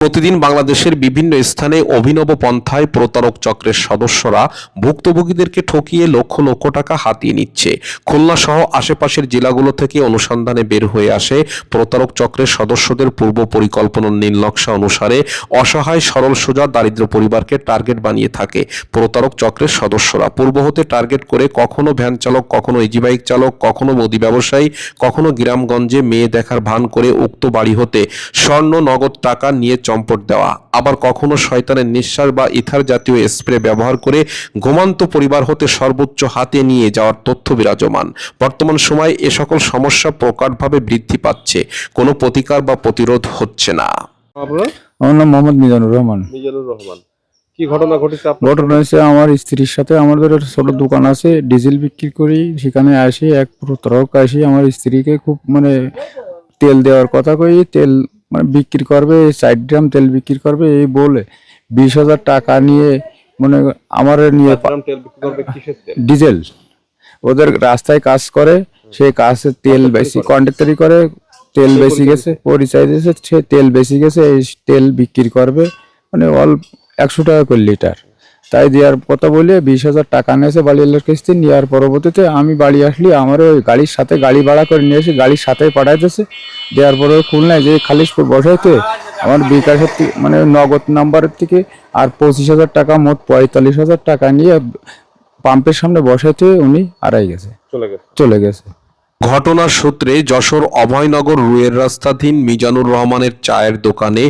প্রতিদিন বাংলাদেশের বিভিন্ন স্থানে অভিনব পন্থায় প্রতারক চক্রের সদস্যরা ভুক্তভোগীদেরকে ঠকিয়ে লক্ষ লক্ষ টাকা হাতিয়ে নিচ্ছে। খুলনা সহ আশেপাশের জেলাগুলো থেকে অনুসন্ধানে বের হয়ে আসে প্রতারক চক্রের সদস্যদের পূর্ব পরিকল্পনার নীল নকশা অনুসারে অসহায় সরল সোজা দারিদ্র পরিবারকে টার্গেট বানিয়ে থাকে প্রতারক চক্রের সদস্যরা। পূর্ব হতে টার্গেট করে কখনো ভ্যান চালক, কখনো ইজি বাইক চালক, কখনো মুদি ব্যবসায়ী, কখনো গ্রামগঞ্জে মেয়ে দেখার ভান করে উক্ত বাড়ি হতে স্বর্ণ নগদ টাকা নিয়ে চম্পট দেওয়া, আবার কখনো শয়তানের নিঃশ্বাস বা ইথার জাতীয় স্প্রে ব্যবহার করে ঘুমন্ত পরিবার হতে সর্বোচ্চ হাতে নিয়ে যাওয়ার তথ্য বিরাজমান। বর্তমান সময়ে এ সকল সমস্যা প্রকটভাবে বৃদ্ধি পাচ্ছে, কোনো প্রতিকার বা প্রতিরোধ হচ্ছে না। আমার নাম মোহাম্মদ মিজানুর রহমান। কি ঘটনা ঘটেছে? ঘটনা হয়েছে, আমার স্ত্রীর সাথে আমাদের ছোট দোকান আছে, ডিজেল বিক্রি করি। সেখানে আসি এক প্রতারক আসি আমার স্ত্রীকে খুব তেল দেওয়ার কথা কই, তেল বিক্রি করবে, 4 গ্রাম তেল বিক্রি করবে এই বলে 20,000 টাকা নিয়ে আমার নিয়ে ডিজেল ওদের রাস্তায় কাজ করে, সেই কাজে তেল বেশি কন্ট্রাক্টরি করে, তেল বেশি গেছে, পরিচয় দিয়েছে, সে তেল বেশি গেছে, এই তেল বিক্রি করবে অল্প 100 টাকা করে লিটার। তাই দেওয়ার কথা বলে 20,000 টাকা নিয়েছে বাড়িওয়ালার কাছ থেকে। নেওয়ার পরবর্তীতে আমি বাড়ি আসলি আমার ওই গাড়ির সাথে গাড়ি ভাড়া করে নিয়ে এসে গাড়ির সাথে পাঠাইতেছে। দেওয়ার পরে খুলনায় যে খালিশপুর বসাইতে আমার বিকাশের থেকে নগদ নাম্বারের থেকে আর 25,000 টাকা, মোট 45,000 টাকা নিয়ে পাম্পের সামনে বসাইতে উনি হারাই গেছে, চলে গেছে। ঘটনার সূত্রে যশোর অভয়নগর রুয়ের রাস্তাধীন মিজানুর রহমানের চায়ের দোকানে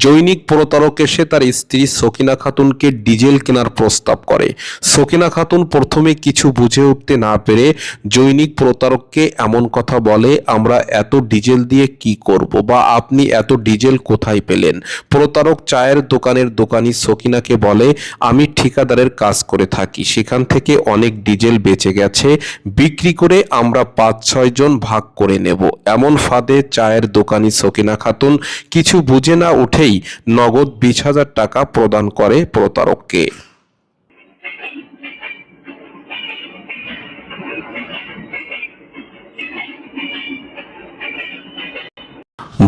জৈনিক প্রতারক এসে তার স্ত্রী সকিনা খাতুনকে ডিজেল কেনার প্রস্তাব করে। সকিনা খাতুন প্রথমে কিছু বুঝে উঠতে না পেরে জৈনিক প্রতারককে এমন কথা বলে, আমরা এত ডিজেল দিয়ে কি করব, বা আপনি এত ডিজেল কোথায় পেলেন? প্রতারক চায়ের দোকানের দোকানি সকিনাকে বলে, আমি ঠিকাদারের কাজ করে থাকি, সেখান থেকে অনেক ডিজেল বেঁচে গেছে, বিক্রি করে আমরা 5-6 জন ভাগ করে নেব। এমন ফাঁদে চায়ের দোকানি সকিনা খাতুন কিছু বুঝে না উঠেই নগদ 20,000 টাকা প্রদান করে প্রতারককে।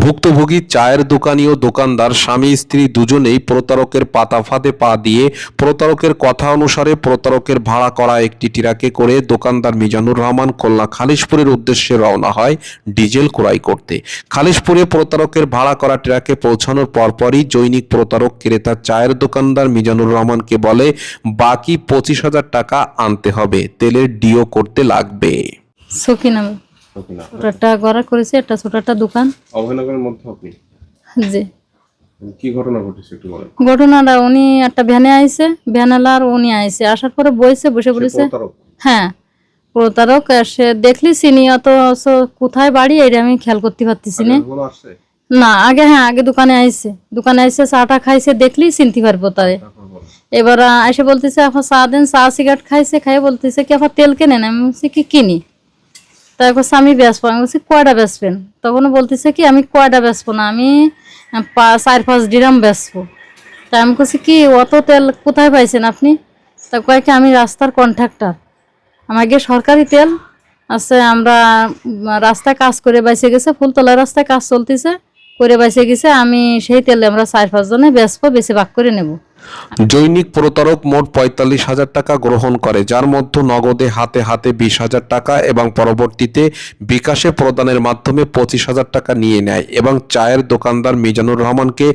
ভুক্তভোগী চায়ের দোকানি ও দোকানদার স্বামী স্ত্রী দুজনেই প্রতারকের পাতা ফাঁদে পা দিয়ে প্রতারকের কথা অনুসারে প্রতারকের ভাড়া করা একটি ট্রাকে করে দোকানদার মিজানুর রহমান খুলনা খালিশপুরের উদ্দেশ্যে রওনা হয় ডিজেল ক্রয় করতে। খালিশপুরে প্রতারকের ভাড়া করা ট্রাকে পৌঁছানোর পরপরই জৈনিক প্রতারক ক্রেতা চায়ের দোকানদার মিজানুর রহমানকে বলে, বাকি 25,000 টাকা আনতে হবে, তেলের ডিও করতে লাগবে। সকিনা ছোটটা ঘর করেছে, একটা ছোটটা দোকান অভয়নগরের মধ্যে। আপনি জি কি ঘটনা ঘটেছে একটু বলেন। ঘটনাটা, উনি একটা ভ্যানে আইছে, ভ্যানালার উনি আইছে, আসার পরে বসে বলেছে, হ্যাঁ প্রতারক এসে দেখলি চিনি, অত কোথায় বাড়ি এটা আমি খেয়াল করতে পারতেছি না। আগে দোকানে আইছে চাটা খাইছে, দেখলি চিনতে পারবো তারে। এবার এসে বলতেছে এখন চা দেন, চা সিগারেট খাইছে, খাইয়ে বলতেছে কি এখন তেল কেনেন? আমি বলছি কি কিনি, তাই বলছে আমি বেচবো। আমি বলছি কয়টা বেচবেন? তখন বলতেছে কি আমি কয়টা বেচবো না, আমি 4-5 ড্রাম বেচবো। তাই আমি বলছি কি অত তেল কোথায় পাইছেন আপনি? তা কয় কি আমি রাস্তার কন্ট্রাক্টর, আমাকে সরকারি তেল আছে, আমরা রাস্তায় কাজ করে বাইসে গেছে, ফুলতলা রাস্তায় কাজ চলতেছে, করে বাইসে গেছে, আমি সেই তেলে আমরা 4-5 জনে বেচবো, বেশি ভাগ করে নেব। জৈনিক প্রতারক মোট 45,000 টাকা গ্রহণ করে, যার মধ্যে নগদে হাতে হাতে 20,000 টাকা এবং পরবর্তীতে বিকাশে প্রদানের মাধ্যমে 25,000 টাকা নিয়ে নেয় এবং চায়ের দোকানদার মিজানুর রহমানকে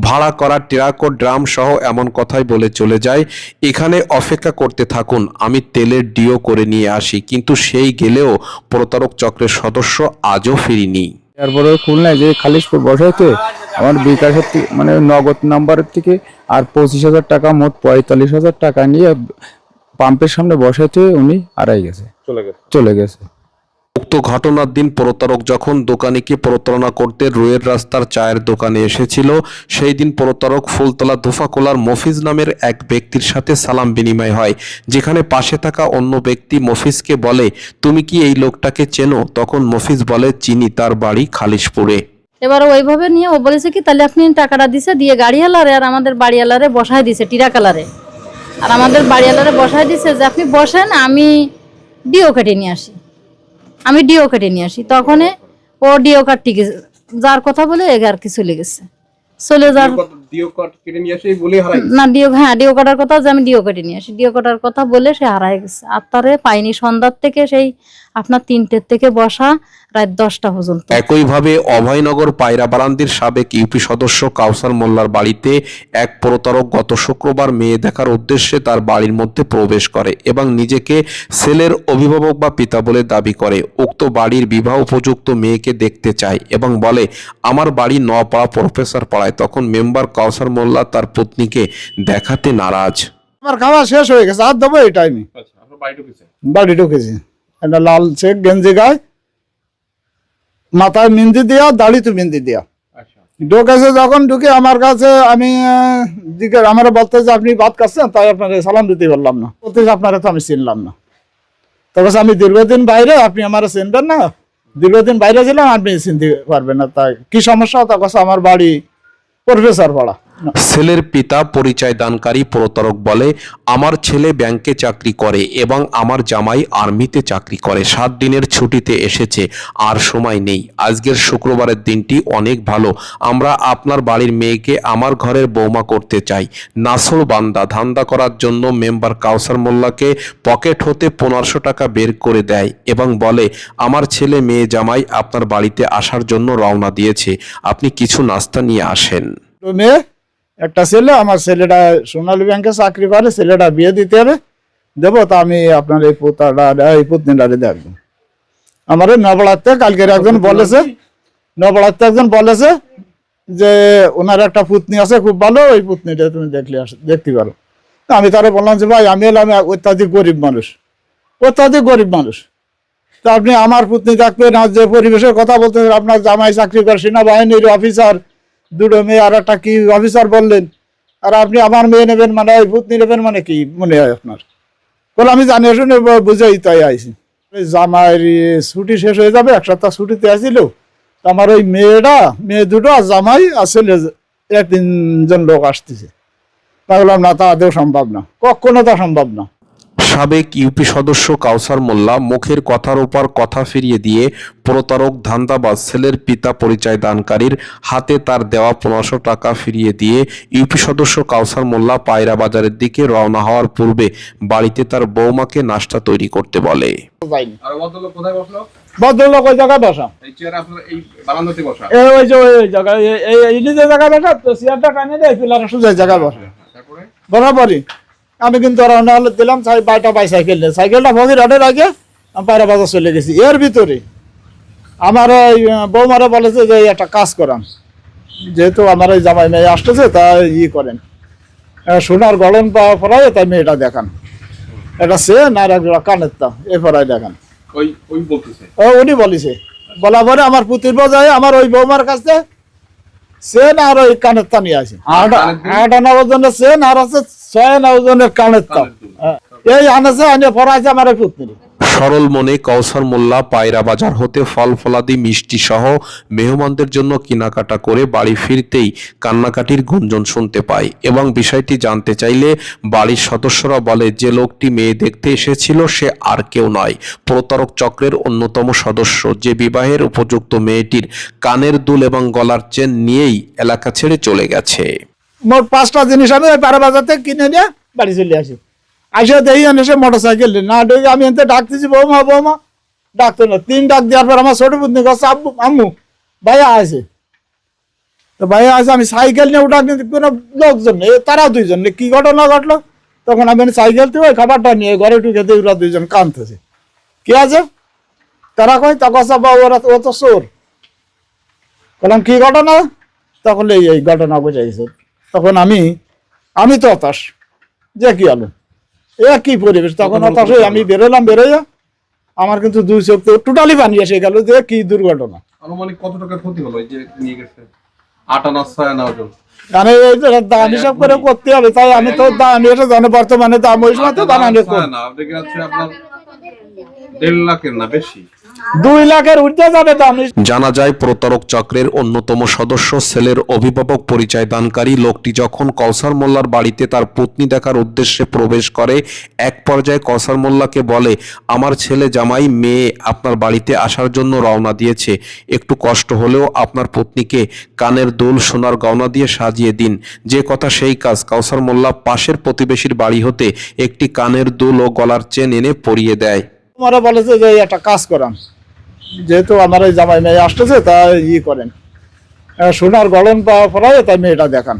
ভাড়া করা ট্রাক ও ড্রাম সহ এমন কথাই বলে চলে যায়, এখানে অপেক্ষা করতে থাকুন, আমি তেলের ডিও করে নিয়ে আসি। কিন্তু সেই গেলেও প্রতারক চক্রের সদস্য আজও ফিরিনি। তারপরে খুলনায় যে খালিশপুর বসাইতে আমার বিকাশের থেকে নগদ নাম্বারের থেকে আর 25,000 টাকা, মোট 45,000 টাকা নিয়ে পাম্পের সামনে বসাইতে উনি হারাই গেছে, চলে গেছে। উক্ত ঘটনার দিন প্রতারক যখন দোকানিকে প্রতারণা করতে রুয়ের রাস্তার চায়ের দোকানে এসেছিল, সেই দিন প্রতারক ফুলতলা ধোফাকোলার মফিজ নামের এক ব্যক্তির সাথে সালাম বিনিময় হয়, যেখানে পাশে থাকা অন্য ব্যক্তি মফিজকে বলে, তুমি কি এই লোকটাকে চেনো? তখন মফিজ বলে, চিনি, তার বাড়ি খালিশপুরে। এবার ওইভাবে নিয়ে ও বলেছে কি তাহলে আপনি টাকাটা দিছে, দিয়ে গাড়িওয়ালারে আর আমাদের বাড়িওয়ালারে বসায় দিছে, টিরাকালারে আর আমাদের বাড়িওয়ালারে বসায় দিছে যে আপনি বসেন, আমি ডিও কেটে নিয়ে আসি। তখন ও ডিও কাটতে গেছে, যার কথা বলে এগার কি চলে গেছে। চলে যাওয়ার ডিও কার্ড কেটে নিয়ে আসে বলে হারাই না ডিও কাটার কথা যে আমি ডিও কেটে নিয়ে আসি, ডিও কাটার কথা বলে সে হারায় গেছে। আর তারে পাইনি সন্ধ্যার থেকে, সেই আপনার 3টের থেকে বসা রাত 10টা পর্যন্ত। একইভাবে অভয়নগর পায়রাবারান্দির সাবেক ইউপি সদস্য কাউসার মোল্লার বাড়িতে এক প্রতারক গত শুক্রবার মেয়ে দেখার উদ্দেশ্যে তার বাড়ির মধ্যে প্রবেশ করে এবং নিজেকে ছেলের অভিভাবক বা পিতা বলে দাবি করে। উক্ত বাড়ির বিবাহ উপযুক্ত মেয়েকে দেখতে চায় এবং বলে আমার বাড়ি নপাড়া প্রফেসর পাড়ায়। তখন মেম্বার কাউসার মোল্লা তার পত্নীকে দেখাতে নারাজ। আমার খাওয়া শেষ হয়ে গেছে, আর দেবো এই টাইমে। আচ্ছা আপনার বাড়ি ঢুকেছে? বাড়ি ঢুকেছি, একটা লাল চেক গেঞ্জি গায়ে, মাথায় মেহেন্দি দেওয়া, দাড়িতে মেহেন্দি দেওয়া। আচ্ছা ঢুকেছে যখন, ঢুকে আমার কাছে আমি আমার বলতে যে আপনি বাদ করছেন, তাই আপনাকে সালাম দিতে পারলাম না। বলতে আপনারা তো আমি চিনলাম না। তবে আমি দীর্ঘদিন বাইরে, আপনি আমার চিনবেন না, দীর্ঘদিন বাইরে ছিলাম, আপনি চিনতে পারবেন না। তাই কি সমস্যা? তা কথা আমার বাড়ি প্রফেসর পাড়া। ছেলের পিতা পরিচয় দানকারী প্রতারক বলে আমার ছেলে ব্যাংকে চাকরি করে এবং আমার জামাই আর্মিতে চাকরি করে, 7 দিনের ছুটিতে এসেছে, আর সময় নেই। আজকের শুক্রবারের দিনটি অনেক ভালো, আমরা আপনার বাড়ির মেয়েকে আমার ঘরের বৌমা করতে চাই। নাসর বান্দা ধান্দা করার জন্য মেম্বার কাউসার মোল্লাকে পকেট হতে 1500 টাকা বের করে দেয় এবং বলে আমার ছেলে মেয়ে জামাই আপনার বাড়িতে আসার জন্য রওনা দিয়েছে, আপনি কিছু নাস্তা নিয়ে আসেন। মেয়ে একটা ছেলে, আমার ছেলেটা সোনালী ব্যাংকে চাকরি করে, ছেলেটা বিয়ে দিতে হবে, দেবো। তা আমি আপনার এই পত্নীটারে দেখবো। আমার নবড়াতে কালকের একজন বলেছে, নবড়াতে একজন বলেছে যে ওনার একটা পুতনি আছে খুব ভালো, ওই পুতনিটা তুমি দেখতে পারো। আমি তারা বললাম যে ভাই আমি হলাম অত্যাধিক গরিব মানুষ, অত্যাধিক গরিব মানুষ, তা আপনি আমার পুতনি দেখবেন। আর যে পরিবেশের কথা বলতে, আপনার জামাই চাকরি করে সেনাবাহিনীর অফিসার, 2টো মেয়ে, আর একটা কি অফিসার বললেন, আর আপনি আমার মেয়ে নেবেন মানে, ওই পুতনি নেবেন মানে কি মনে হয় আপনার? বলে আমি জানিয়ে শুনে বুঝেই তাই আইছি। জামাইয়ের ছুটি শেষ হয়ে যাবে, 1 সপ্তাহ ছুটিতে আসছিল। আমার ওই মেয়ে 2টো আর জামাই আর ছেলে 3জন লোক আসতেছে। তা বললাম না, তা আদৌ সম্ভব না, কখনো তা সম্ভব না। সাবেক ইউপি সদস্য কাউসার মোল্লা মুখের কথার উপর কথা ফিরিয়ে দিয়ে প্রতারক ধান্দাবাজ ছেলের পিতা পরিচয় দানকারীর হাতে তার দেওয়া 1500 টাকা ফিরিয়ে দিয়ে ইউপি সদস্য কাউসার মোল্লা পায়রা বাজারের দিকে রওনা হওয়ার পূর্বে বাড়িতে তার বৌমাকে নাস্তা তৈরি করতে বলে। আর ভদ্রলোক কোথায় বসলো? ভদ্রলোক ওই জায়গায় বসা, এই চেয়ারে আপনার এই বারান্দাতে বসা? ওই যে ওই জায়গায়, এই যে জায়গায় বসা, তো চেয়ারটা টানিয়ে দেয়, পিলারের সোজা জায়গায় বসা। তারপরে বরাবরই আমি কিন্তু রওনা দিলাম, বাইটা পাই সাইকেল নিয়ে, সাইকেলটা ভগির হাটের আগে আমি পায়রা বাজার চলে গেছি। এর ভিতরে আমার ওই বৌমারা বলেছে যে একটা কাজ করান, যেহেতু আমার ওই জামাই মেয়ে আসতেছে, তা করেন, সোনার গলন পরায়, তাই মেয়েটা দেখান, একটা চেন আর একটা কানের তা এ পরায় দেখান। ওই বলতেছে? উনি বলিছে। বলা পরে আমার পুতির বজায় আমার ওই বৌমার কাছে চেন আর ওই কানের তা নিয়ে আসে, 8 ওজনের চেন আর আছে 6 ওজনের কানের তা, এই আনেছে, আনে পরাইছে আমার ওই পুতনি। সরল মনে কাউসার মোল্লা পায়রা বাজার হতে ফল ফলাদি মিষ্টি সহ মেহমানদের জন্য কেনাকাটা করে বাড়ি ফিরতেই কান্নাকাটির গুঞ্জন শুনতে পায় এবং বিষয়টি জানতে চাইলে বাড়ির সদস্যরা বলে যে লোকটি মেয়ে দেখতে এসেছিল সে আর কেউ নয়, প্রতারক চক্রের অন্যতম সদস্য, যে বিবাহের উপযুক্ত মেয়েটির কানের দুল এবং গলার চেন নিয়েই এলাকা ছেড়ে চলে গেছে। মোট 5টা জিনিস আমি ওই পায়রা বাজার থেকে কিনে নিয়ে বাড়ি চলে আসি। আসে দেখি এসে মোটরসাইকেল না ডেকে আমি এতে ডাকতেছি বৌমা বৌমা, ডাকতো না। 3 ডাক দেওয়ার পর আমার ছোট পুতনি কাছে আব্বু আম্মু ভাইয়া আছে, তো ভাইয়া আছে, আমি সাইকেল নিয়ে উঠা, কিন্তু কোনো লোকজন নেই, তারা 2জন নেই। কি ঘটনা ঘটলো? তখন আমি সাইকেল থেকে ওই খাবারটা নিয়ে ঘরে ঢুকে দিয়ে ওরা 2জন কাঁদতেছে। কি আছে? তারা কয় তা কথা বাবু ওরা ও তো চোর। বললাম কি ঘটনা? তখন এই ঘটনা বুঝাইছে। তখন আমি তো হতাশ, যে কি হলো কি পরিবেশ, তখন হতাশ হয়ে আমি বেরোলাম। বেরোয় আমার কিন্তু 2 চোখ তো টোটালি পানি এসে গেল, যে কি দুর্ঘটনা। আনুমানিক কত টাকার ক্ষতি হলো এই যে নিয়ে গেছে? 8 আনা 6 আনা ওজন? মানে এই যে দাম হিসাব করে করতে হবে, তাই আমি তো দাম এটা জানি, বর্তমানে দাম ওই সময় তো দাম আনে না দেখে যাচ্ছে আপনার 1.5 লাখের না বেশি। 2 লাখের উঠতে যাবে তো আমি জানা যায় প্রতারক চক্রের অন্যতম সদস্য ছেলের অভিভাবক পরিচয় দানকারী লোকটি যখন কৌসার মোল্লার বাড়িতে তার পত্নী দেখার উদ্দেশ্যে প্রবেশ করে এক পর্যায়ে কৌসার মোল্লাকে বলে, আমার ছেলে জামাই মেয়ে আপনার বাড়িতে আসার জন্য রওনা দিয়েছে, একটু কষ্ট হলেও আপনার পত্নীকে কানের দুল সোনার গয়না দিয়ে সাজিয়ে দিন। যে কথা সেই কাজ, কৌসার মোল্লা পাশের প্রতিবেশীর বাড়ি হতে একটি কানের দুল ও গলার চেন এনে পরিয়ে দেয়। আমারে বলেছে যে একটা কাজ করান, যেহেতু আমার এই জামাই মেয়ে আসতেছে তা করেন, সোনার গলন পরায় তাই মেয়েটা দেখান,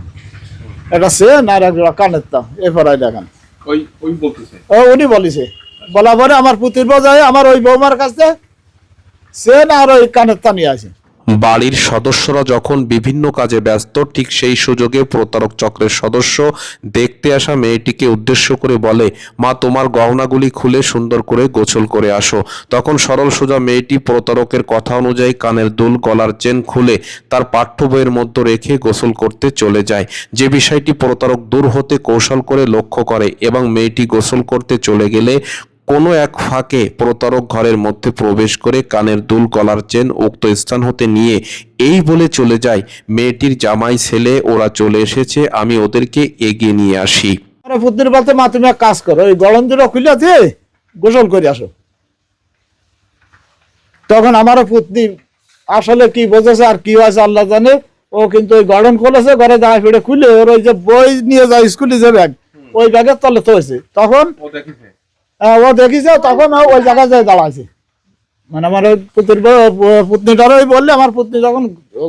এটা সে না কানের তা এ পরায় দেখান। ওই বলতেছে উনি বলিছে, বলা পরে আমার পুতির বাজায় আমার ওই বৌমার কাছে সে না আর ওই কানের তা নিয়ে আসে। বাড়ির সদস্যরা যখন বিভিন্ন কাজে ব্যস্ত, ঠিক সেই সুযোগে প্রতারক চক্রের সদস্য দেখতে আসা মেয়েটিকে উদ্দেশ্য করে বলে, মা তোমার গহনাগুলি খুলে সুন্দর করে গোছল করে আসো। তখন সরল সোজা মেয়েটি প্রতারকের কথা অনুযায়ী কানের দুল গলার চেন খুলে তার পাঠ্য বইয়ের মধ্যে রেখে গোসল করতে চলে যায়। যে বিষয়টি প্রতারক দূর হতে কৌশল করে লক্ষ্য করে এবং মেয়েটি গোসল করতে চলে গেলে কোনো এক ফাঁকে প্রতারক ঘরের মধ্যে প্রবেশ করে কানের দুল গলার চেন উক্ত স্থান হতে নিয়ে এই বলে চলে যায়, মেয়েটির জামাই ছেলে ওরা চলে এসেছে, আমি ওদেরকে এগিয়ে নিয়ে আসি। আমার পুত্রের বলতে, মা তুমি এক কাজ করো, ওই গলন দুটো খুলে দিয়ে গোসল করে আসো। তখন আমার পুত্নী আসলে কি বোঝেছে আর কি হয়েছে আল্লাহ জানে, ও কিন্তু ওই গড়ন খুলেছে, ঘরে জামা ফিরে খুলে ওর ওই যে বই নিয়ে যায় স্কুলে যে ব্যাগ, ওই ব্যাগের তলে তো হয়েছে। তখন ও দেখিছে, তখন ওই জায়গায় যায় দাঁড়াছে, মানে আমার ওই পুত্নীটারই বললে, আমার পুত্নী যখন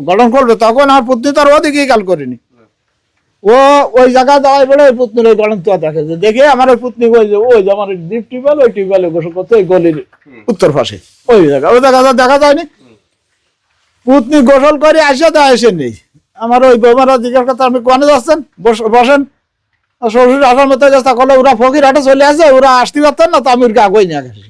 গঠন করবে তখন আমার পুত্নী তার ওদিকে খেয়াল করেনি, ও ওই জায়গায় দাঁড়ায় পড়ে ওই পুত্নীর ওই গঠন তো দেখে, দেখে আমার ওই পুত্নী ওই যে আমার ডিপ টিউবওয়েল, ওই টিউবওয়েলে গোসল করতে ওই গলির উত্তর পাশে ওই জায়গা, ওই জায়গা দেখা যায়নি। পুত্নী গোসল করে আসে তা এসে নেই। আমার ওই বৌমারা জিজ্ঞাসা করতে, আপনি কোনে যাচ্ছেন, বসেন। শ্বশুর আসার মতো গেছে, তাহলে ওরা ফকির হাটে চলে আসে, ওরা আসতে পারতেন না, তো আমি ওরকে আগুই নিয়ে গেছি।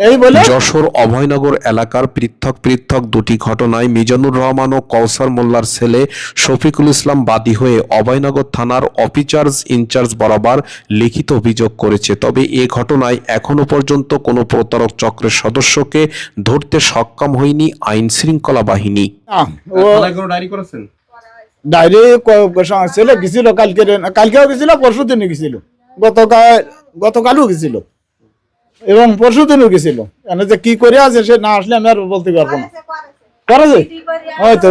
এই বলে যশোর অভয়নগর এলাকার পৃথক পৃথক দুটি ঘটনায় মিজানুর রহমান ও কৌসার মোল্লার ছেলে শফিকুল ইসলাম বাদী হয়ে অভয়নগর থানার অফিসার্স ইনচার্জ বরাবর লিখিত অভিযোগ করেছে। তবে এ ঘটনায় এখনো পর্যন্ত কোনো প্রতারক চক্রের সদস্যকে ধরতে সক্ষম হয়নি আইন শৃঙ্খলা বাহিনী। ডায়েরি করেছেন? ডায়েরি ছেলে গেছিল, কালকেও গেছিল, পরশু দিনও গেছিল, গতকালও গেছিল এবং পরশু দিনও গেছিল। এনে যে কি করে আছে সে না আসলে আমি আর বলতে পারবো না। করেছে হয়তো।